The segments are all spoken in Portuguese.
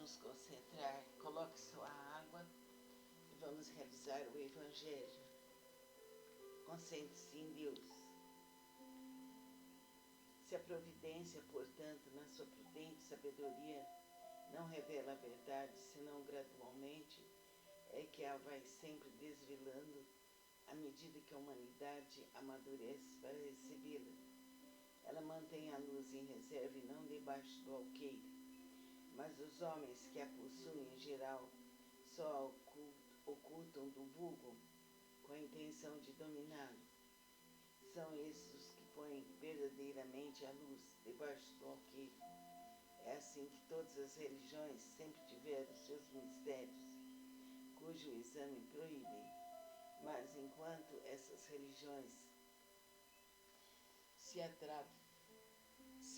nos concentrar. Coloque sua água e vamos realizar o Evangelho. Concentre-se em Deus. Se a providência, portanto, na sua prudente sabedoria, não revela a verdade, senão gradualmente, é que a vai sempre desvelando à medida que a humanidade amadurece para recebê-la. Ela mantém a luz em reserva e não debaixo do alqueire, mas os homens que a possuem em geral só ocultam do vulgo com a intenção de dominá-lo. São esses os que põem verdadeiramente a luz debaixo do alqueire. É assim que todas as religiões sempre tiveram seus mistérios, cujo exame proíbem. Mas enquanto essas religiões se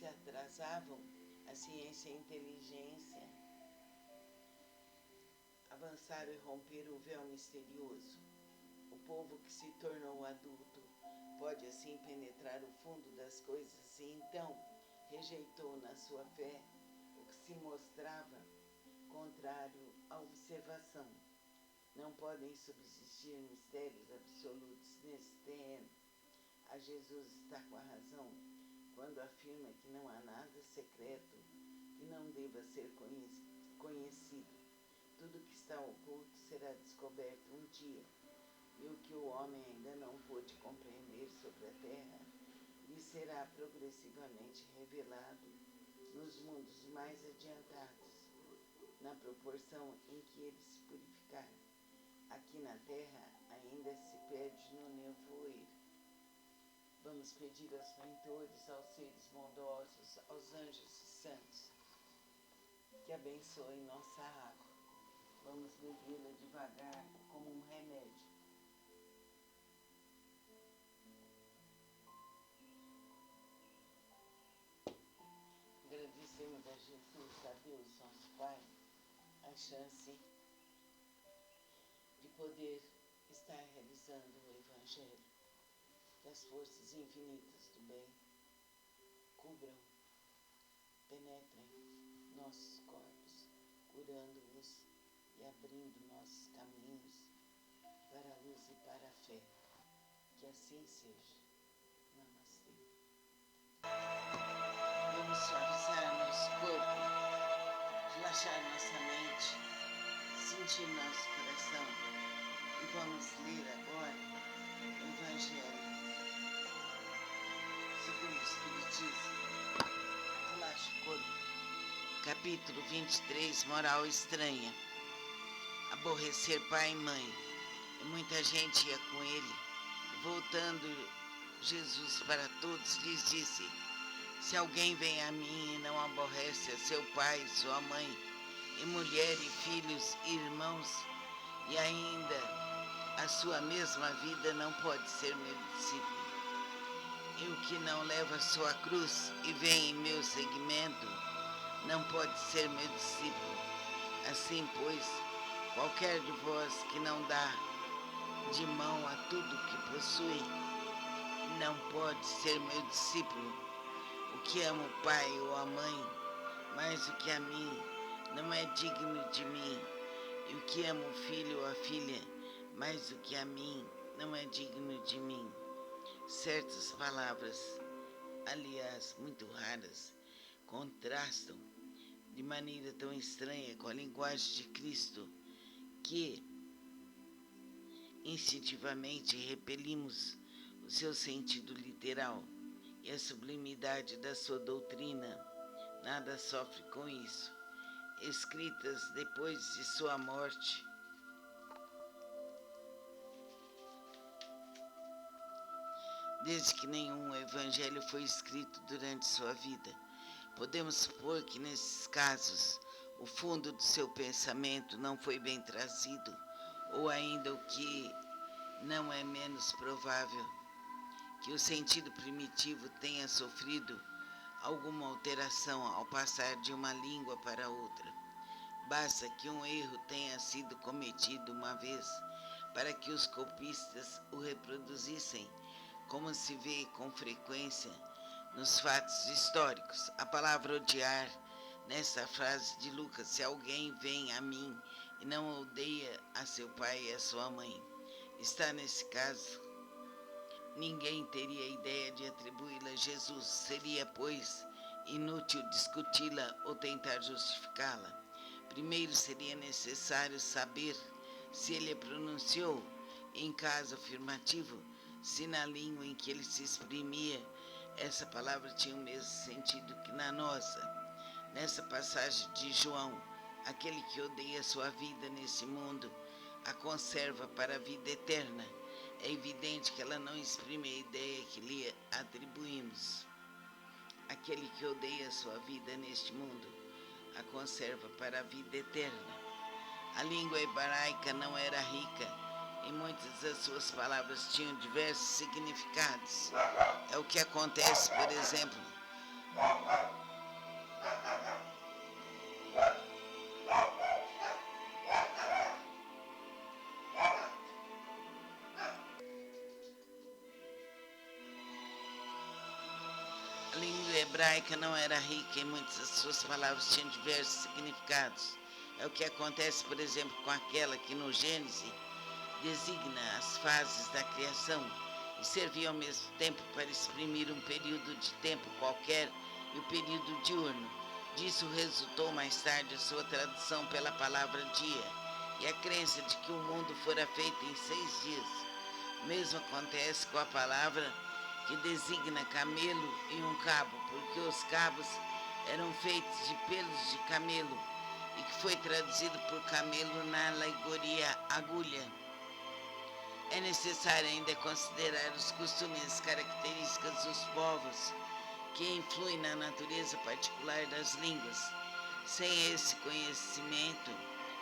atrasavam, a ciência e a inteligência avançaram e romperam o véu misterioso. O povo que se tornou adulto pode assim penetrar o fundo das coisas e então rejeitou na sua fé o que se mostrava contrário à observação. Não podem subsistir mistérios absolutos nesse terreno. A Jesus está com a razão quando afirma que não há nada secreto que não deva ser conhecido. Tudo que está oculto será descoberto um dia, e o que o homem ainda não pôde compreender sobre a terra lhe será progressivamente revelado nos mundos mais adiantados, na proporção em que ele se purificar. Aqui na terra ainda se perde no nevoeiro. Vamos pedir aos mentores, aos seres bondosos, aos anjos e santos, que abençoem nossa água. Vamos bebê-la devagar, como um remédio. Agradecemos a Jesus, a Deus, nosso Pai, a chance de poder estar realizando o Evangelho. Que as forças infinitas do bem cubram, penetrem nossos corpos, curando-os e abrindo nossos caminhos para a luz e para a fé. Que assim seja. Namastê. Vamos suavizar nosso corpo, relaxar nossa mente, sentir nosso coração e vamos ler agora o Evangelho segundo o Espiritismo. Relaxa o corpo. Capítulo 23, Moral Estranha. Aborrecer pai e mãe. E muita gente ia com ele. Voltando Jesus para todos, lhes disse: se alguém vem a mim e não aborrece a seu pai e sua mãe, e mulher e filhos e irmãos, e ainda a sua mesma vida, não pode ser meu discípulo. E o que não leva sua cruz e vem em meu seguimento, não pode ser meu discípulo. Assim, pois, qualquer de vós que não dá de mão a tudo que possui, não pode ser meu discípulo. O que ama o pai ou a mãe mais do que a mim, não é digno de mim. E o que ama o filho ou a filha mais do que a mim, não é digno de mim. Certas palavras, aliás, muito raras, contrastam de maneira tão estranha com a linguagem de Cristo que instintivamente repelimos o seu sentido literal e a sublimidade da sua doutrina. Nada sofre com isso. Escritas depois de sua morte, desde que nenhum evangelho foi escrito durante sua vida, podemos supor que nesses casos o fundo do seu pensamento não foi bem trazido, ou ainda o que não é menos provável, que o sentido primitivo tenha sofrido alguma alteração ao passar de uma língua para outra. Basta que um erro tenha sido cometido uma vez para que os copistas o reproduzissem, como se vê com frequência nos fatos históricos. A palavra odiar nessa frase de Lucas: se alguém vem a mim e não odeia a seu pai e a sua mãe. Está nesse caso, ninguém teria ideia de atribuí-la a Jesus. Seria, pois, inútil discuti-la ou tentar justificá-la. Primeiro seria necessário saber se ele a pronunciou, em caso afirmativo, se na língua em que ele se exprimia, essa palavra tinha o mesmo sentido que na nossa. Nessa passagem de João, aquele que odeia sua vida nesse mundo, a conserva para a vida eterna. É evidente que ela não exprime a ideia que lhe atribuímos. Aquele que odeia sua vida neste mundo, a conserva para a vida eterna. A língua hebraica não era rica e muitas das suas palavras tinham diversos significados. É o que acontece, por exemplo, a língua hebraica não era rica e muitas das suas palavras tinham diversos significados. É o que acontece, por exemplo, com aquela que no Gênesis designa as fases da criação e servia ao mesmo tempo para exprimir um período de tempo qualquer e o período diurno. Disso resultou mais tarde a sua tradução pela palavra dia e a crença de que o mundo fora feito em 6 dias. O mesmo acontece com a palavra que designa camelo e um cabo, porque os cabos eram feitos de pelos de camelo e que foi traduzido por camelo na alegoria agulha. É necessário ainda considerar os costumes e características dos povos que influem na natureza particular das línguas. Sem esse conhecimento,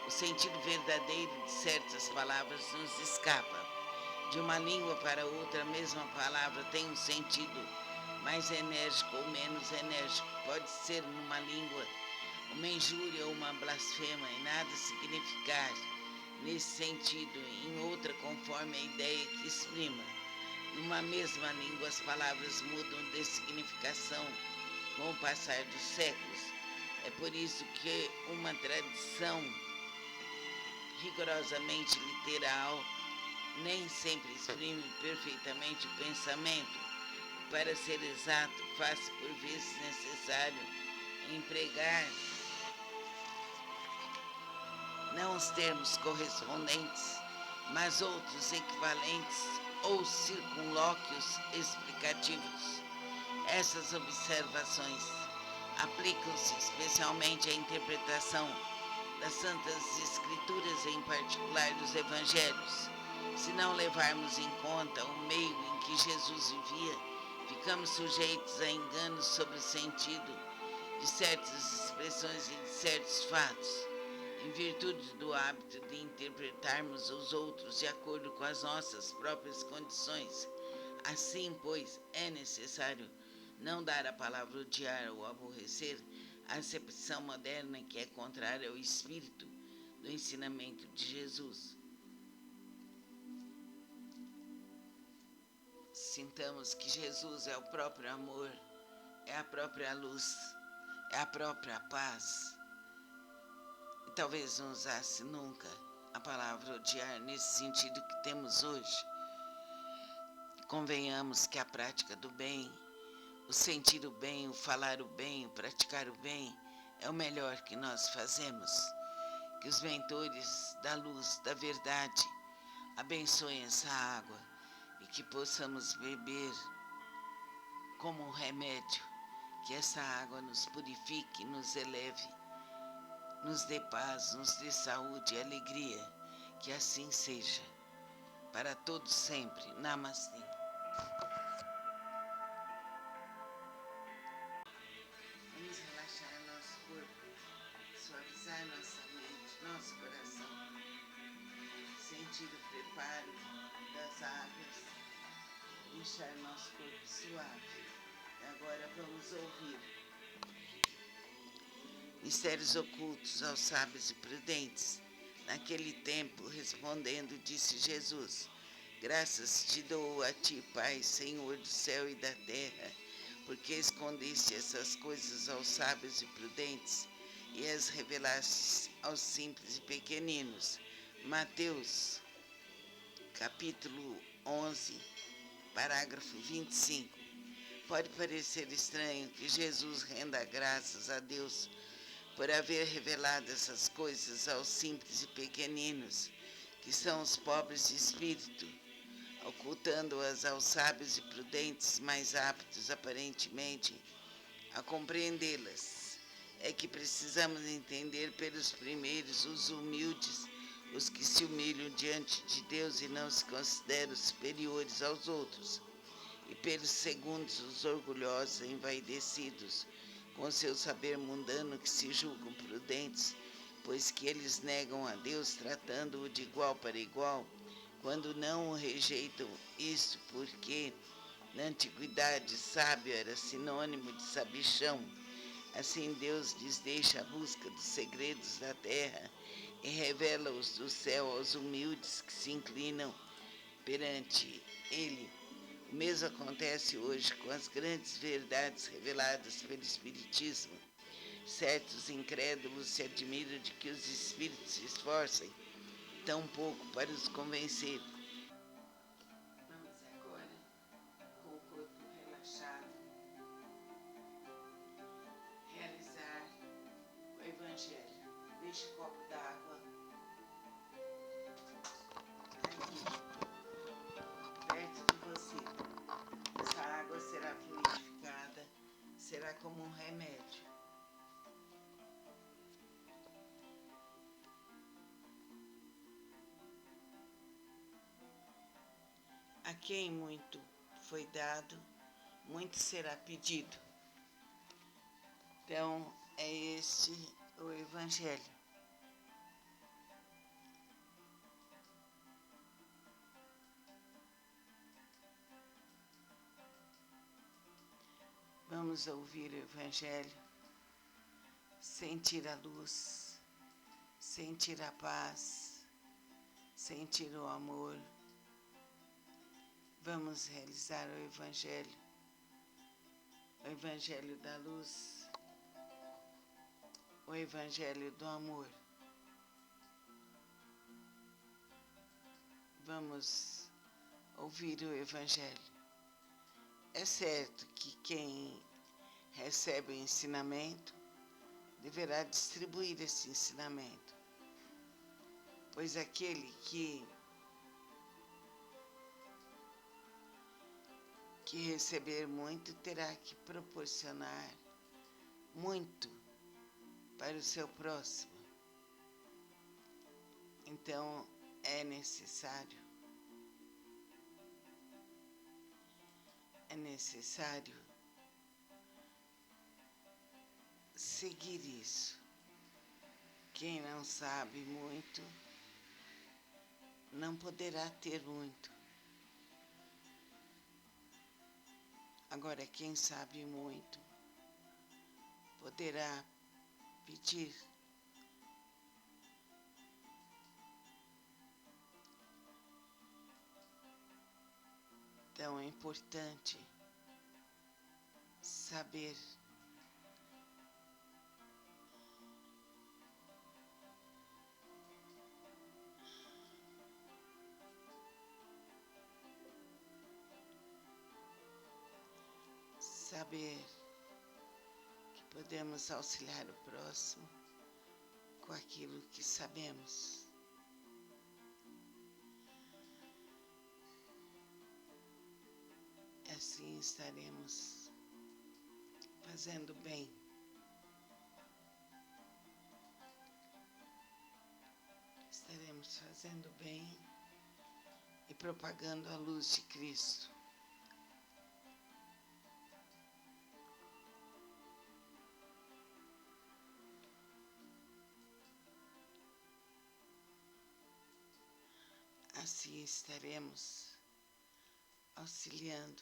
o sentido verdadeiro de certas palavras nos escapa. De uma língua para outra, a mesma palavra tem um sentido mais enérgico ou menos enérgico. Pode ser numa língua uma injúria ou uma blasfema e nada significar nesse sentido, em outra conforme a ideia que exprima. Numa mesma língua as palavras mudam de significação com o passar dos séculos. É por isso que uma tradição rigorosamente literal nem sempre exprime perfeitamente o pensamento. Para ser exato, faz por vezes necessário empregar não os termos correspondentes, mas outros equivalentes ou circunlóquios explicativos. Essas observações aplicam-se especialmente à interpretação das Santas Escrituras, em particular dos Evangelhos. Se não levarmos em conta o meio em que Jesus vivia, ficamos sujeitos a enganos sobre o sentido de certas expressões e de certos fatos, em virtude do hábito de interpretarmos os outros de acordo com as nossas próprias condições. Assim, pois, é necessário não dar à palavra odiar ou aborrecer a acepção moderna que é contrária ao espírito do ensinamento de Jesus. Sintamos que Jesus é o próprio amor, é a própria luz, é a própria paz. E talvez não usasse nunca a palavra odiar nesse sentido que temos hoje. Convenhamos que a prática do bem, o sentir o bem, o falar o bem, o praticar o bem, é o melhor que nós fazemos. Que os mentores da luz, da verdade, abençoem essa água e que possamos beber como um remédio, que essa água nos purifique, nos eleve, nos dê paz, nos dê saúde e alegria. Que assim seja, para todos sempre. Namastê. Vamos relaxar nosso corpo, suavizar nossa mente, nosso coração, sentir o preparo das águas, deixar nosso corpo suave. E agora vamos ouvir mistérios ocultos aos sábios e prudentes. Naquele tempo, respondendo, disse Jesus: graças te dou a ti, Pai, Senhor do céu e da terra, porque escondeste essas coisas aos sábios e prudentes e as revelaste aos simples e pequeninos. Mateus, capítulo 11, parágrafo 25. Pode parecer estranho que Jesus renda graças a Deus por haver revelado essas coisas aos simples e pequeninos, que são os pobres de espírito, ocultando-as aos sábios e prudentes, mais aptos, aparentemente, a compreendê-las. É que precisamos entender pelos primeiros os humildes, os que se humilham diante de Deus e não se consideram superiores aos outros, e pelos segundos os orgulhosos e envaidecidos, com seu saber mundano que se julgam prudentes, pois que eles negam a Deus tratando-o de igual para igual, quando não o rejeitam, isto porque na antiguidade sábio era sinônimo de sabichão. Assim Deus lhes deixa a busca dos segredos da terra e revela-os do céu aos humildes que se inclinam perante ele. O mesmo acontece hoje com as grandes verdades reveladas pelo Espiritismo. Certos incrédulos se admiram de que os espíritos se esforcem tão pouco para os convencer. Vamos agora, com o corpo relaxado, realizar o Evangelho. Deixe o copo d'água aqui, perto de você. Essa água será fluidificada, será como um remédio. A quem muito foi dado, muito será pedido. Então, é este o Evangelho. Vamos ouvir o Evangelho, sentir a luz, sentir a paz, sentir o amor. Vamos realizar o Evangelho da luz, o Evangelho do amor. Vamos ouvir o Evangelho. É certo que quem recebe o ensinamento deverá distribuir esse ensinamento, pois aquele que receber muito terá que proporcionar muito para o seu próximo. Então é necessário seguir isso. Quem não sabe muito não poderá ter muito. Agora, quem sabe muito poderá pedir. Então é importante saber que podemos auxiliar o próximo com aquilo que sabemos. Assim estaremos fazendo bem. Estaremos fazendo bem e propagando a luz de Cristo. Assim estaremos auxiliando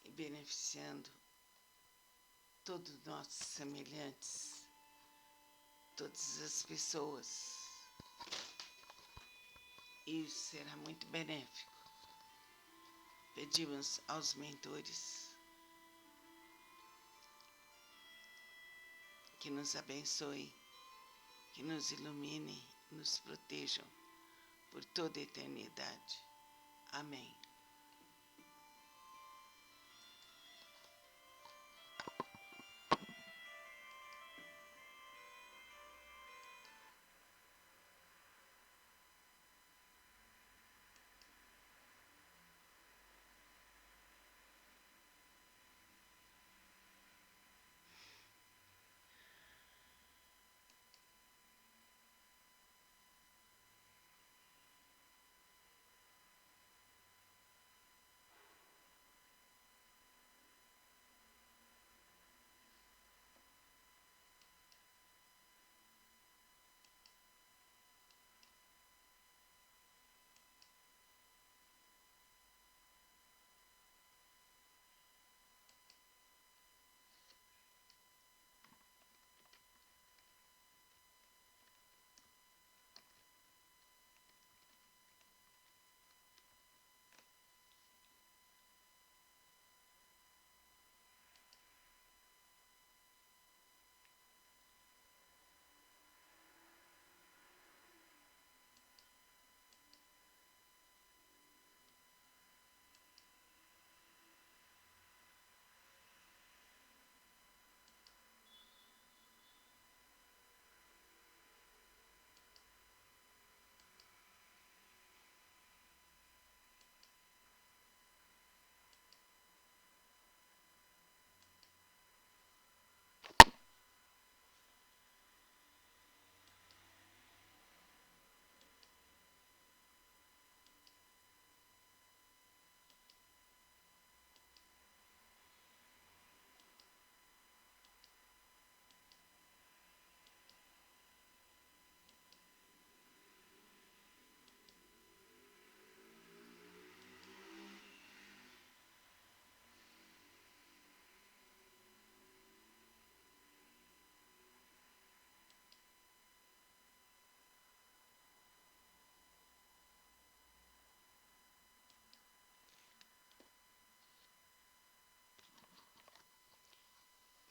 e beneficiando todos os nossos semelhantes, todas as pessoas. Isso será muito benéfico. Pedimos aos mentores que nos abençoe, que nos ilumine, nos protejam por toda a eternidade. Amém.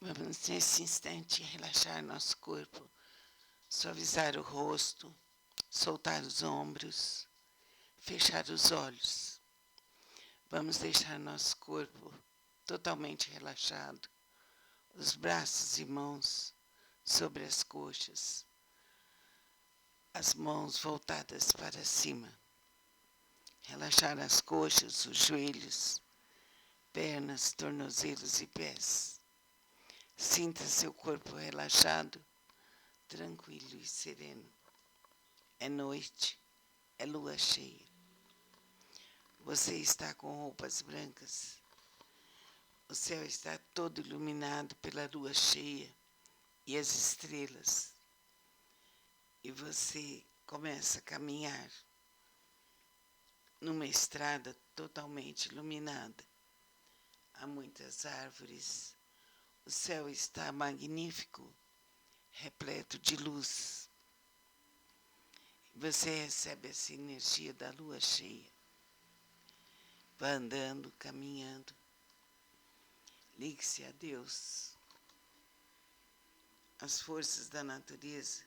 Vamos nesse instante relaxar nosso corpo, suavizar o rosto, soltar os ombros, fechar os olhos. Vamos deixar nosso corpo totalmente relaxado, os braços e mãos sobre as coxas, as mãos voltadas para cima. Relaxar as coxas, os joelhos, pernas, tornozelos e pés. Sinta seu corpo relaxado, tranquilo e sereno. É noite, é lua cheia. Você está com roupas brancas. O céu está todo iluminado pela lua cheia e as estrelas. E você começa a caminhar numa estrada totalmente iluminada. Há muitas árvores. O céu está magnífico, repleto de luz. Você recebe essa energia da lua cheia. Vá andando, caminhando. Ligue-se a Deus. As forças da natureza